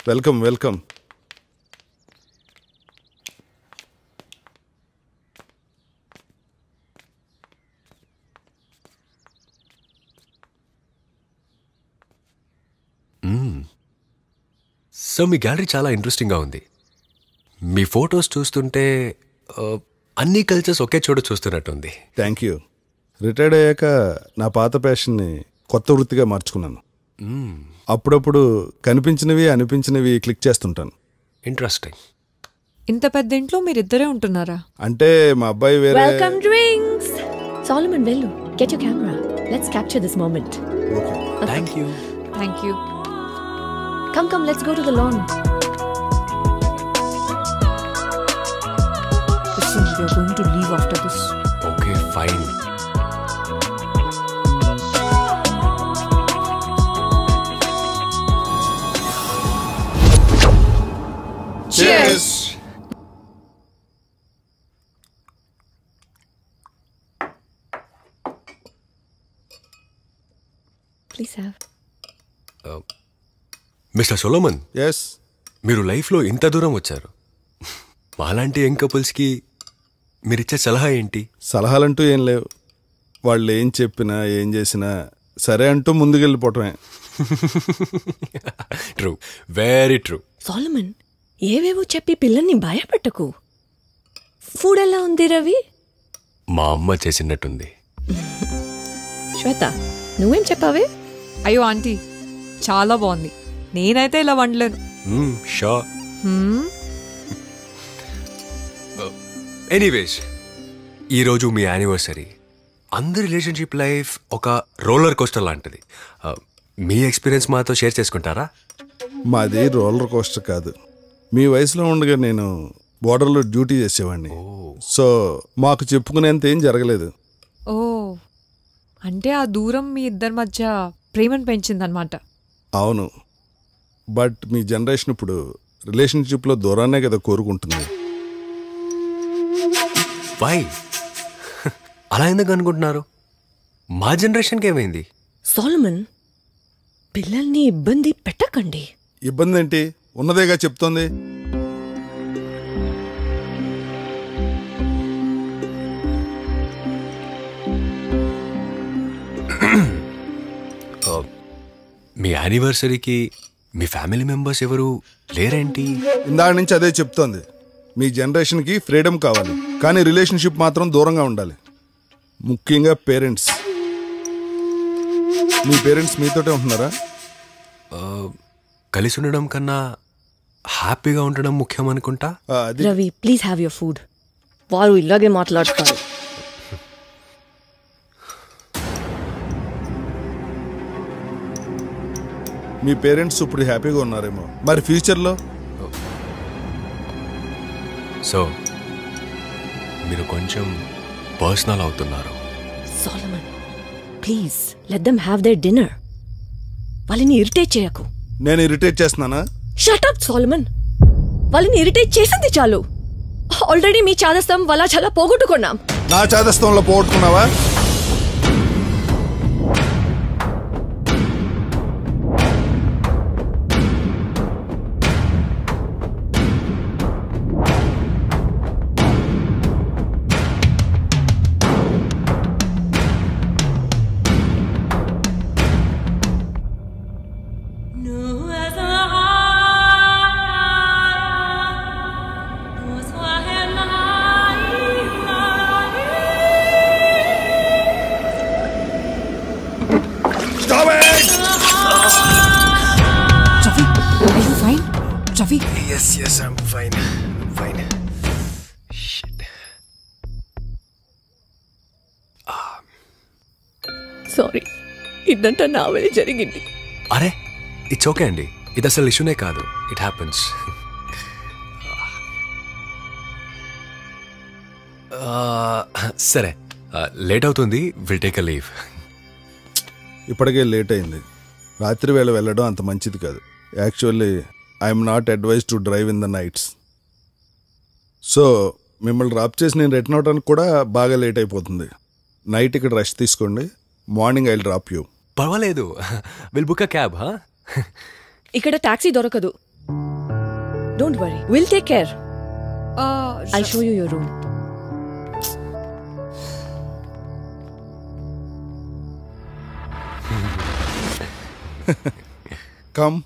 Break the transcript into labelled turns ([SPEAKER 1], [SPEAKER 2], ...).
[SPEAKER 1] Welcome welcome.
[SPEAKER 2] So మీ gallery చాలా ఇంట్రెస్టింగ్గా ఉంది. మీ ఫొటోస్ చూస్తుంటే అన్ని కల్చర్స్ ఒకే చోట చూస్తున్నట్టుంది.
[SPEAKER 1] Thank you. రిటైర్డ్ అయ్యాక నా పాత ప్యాషన్ని కొత్త వృత్తిగా మార్చుకున్నాను. అప్పుడప్పుడు కనిపించినవి అనిపించినవి క్లిక్ చేస్తుంటాను.
[SPEAKER 2] ఇంట్రెస్టింగ్.
[SPEAKER 3] ఇంత పెద్ద ఇంట్లో మీరిద్దరే ఉంటున్నారా?
[SPEAKER 1] అంటే మా అబ్బాయి వేరే.
[SPEAKER 4] Welcome drinks. Solomon వెళ్ళు. Get your camera. Let's capture this moment.
[SPEAKER 1] Okay.
[SPEAKER 2] Thank you.
[SPEAKER 3] Thank you.
[SPEAKER 4] Come, let's go to the lawn.
[SPEAKER 3] Listen, we are going to leave after this.
[SPEAKER 2] Okay fine.
[SPEAKER 1] Cheers.
[SPEAKER 4] Please have.
[SPEAKER 2] Mister Solomon,
[SPEAKER 1] yes.
[SPEAKER 2] మీరు లైఫ్లో ఇంత దూరం వచ్చారు. మాలాంటి young కపుల్స్కి మీరిచ్చే సలహా ఏంటి?
[SPEAKER 1] సలహాలంటూ ఏం లేవు. వాళ్ళు ఏం చెప్పినా ఏం చేసినా సరే అంటూ ముందుకెళ్ళిపోవటమే.
[SPEAKER 2] True, very true.
[SPEAKER 4] Solomon, ఏవేవో చెప్పి పిల్లల్ని భయపెట్టకు. ఫుడ్ ఎలా ఉంది రవి?
[SPEAKER 2] మా అమ్మ చేసినట్టుంది.
[SPEAKER 4] శ్వేత, నువ్వేం చెప్పావే?
[SPEAKER 3] అయ్యో ఆంటీ, చాలా బాగుంది. నేనైతే ఇలా వండలేను.
[SPEAKER 2] షో. ఎనీవేస్, ఈరోజు మీ యానివర్సరీ. అందరి రిలేషన్షిప్ లైఫ్ ఒక రోలర్ కోస్టర్ లాంటిది. మీ ఎక్స్పీరియన్స్ మాతో షేర్ చేసుకుంటారా?
[SPEAKER 1] మాది రోలర్ కోస్టర్ కాదు. మీ వయసులో ఉండగా నేను బోర్డర్లో డ్యూటీ చేసేవాడిని. సో మాకు చెప్పుకునేంత ఏం జరగలేదు.
[SPEAKER 3] ఓ, అంటే ఆ దూరం మీ ఇద్దరి మధ్య ప్రేమను పెంచిందనమాట.
[SPEAKER 1] అవును, బట్ మీ జనరేషన్ ఇప్పుడు రిలేషన్షిప్లో దూరాన్నే కదా కోరుకుంటుంది.
[SPEAKER 2] వై అలా ఎందుకు అనుకుంటున్నారు? మా జనరేషన్కి ఏమైంది?
[SPEAKER 4] Solomon, పిల్లల్ని ఇబ్బంది పెట్టకండి.
[SPEAKER 1] ఇబ్బంది ఏంటి? ఉన్నదేగా చెప్తోంది.
[SPEAKER 2] మీ యానివర్సరీకి మీ ఫ్యామిలీ మెంబర్స్ ఎవరు లేరేంటి?
[SPEAKER 1] ఇందాక నుంచి అదే చెప్తోంది. మీ జనరేషన్కి ఫ్రీడమ్ కావాలి, కానీ రిలేషన్షిప్ మాత్రం దూరంగా ఉండాలి. ముఖ్యంగా పేరెంట్స్. మీ పేరెంట్స్ మీతోటే ఉంటున్నారా?
[SPEAKER 2] కలిసి ఉండడం కన్నా హ్యాపీగా ఉండడం ముఖ్యం అనుకుంటా.
[SPEAKER 1] అది
[SPEAKER 4] Ravi, please have your food. వారు ఇలాగే మాట్లాడతారు.
[SPEAKER 1] మీ పేరెంట్స్ ఇప్పుడు హ్యాపీగా ఉన్నారేమో, మరి ఫ్యూచర్లో?
[SPEAKER 2] సో మీరు కొంచెం పర్సనల్ అవుతున్నారు.
[SPEAKER 4] Solomon, please let them have their dinner. వాళ్ళని ఇరిటేట్ చేయకు.
[SPEAKER 1] నేను ఇరిటేట్ చేస్తున్నానా?
[SPEAKER 4] Shut up Solomon. వాళ్ళని ఇరిటేట్ చేసింది చాలు. ఆల్రెడీ మీ చాదస్తం వల్ల చాలా పోగొట్టుకున్నాం.
[SPEAKER 1] నా చాదస్తంలో పోగొట్టుకున్నావా?
[SPEAKER 3] Ravi?
[SPEAKER 2] Yes, I'm fine. Shit.
[SPEAKER 4] Sorry, ఇదంతా నా వల్లే జరిగింది.
[SPEAKER 2] అరే, ఇట్స్ ఓకే అండి. ఇది అసలు ఇష్యూనే కాదు. It happens. సరే, లేట్ అవుతుంది. Will take a leave.
[SPEAKER 1] ఇప్పటికే లేట్ అయింది. రాత్రి వేళ వెళ్ళడం అంత మంచిది కాదు. Actually I'm not advise to drive in the nights. So మిమ్మల్ని డ్రాప్ చేసి నేను రిటర్న్ అవడానికి కూడా బాగా లేట్ అయిపోతుంది. నైట్ ఇక్కడ రెస్ట్ తీసుకోండి. Morning I will drop you.
[SPEAKER 2] పర్వాలేదు. Will book a cab.
[SPEAKER 4] ఇక్కడ టాక్సీ దొరకదు. Don't worry will take care. I'll show you your room.
[SPEAKER 1] Come.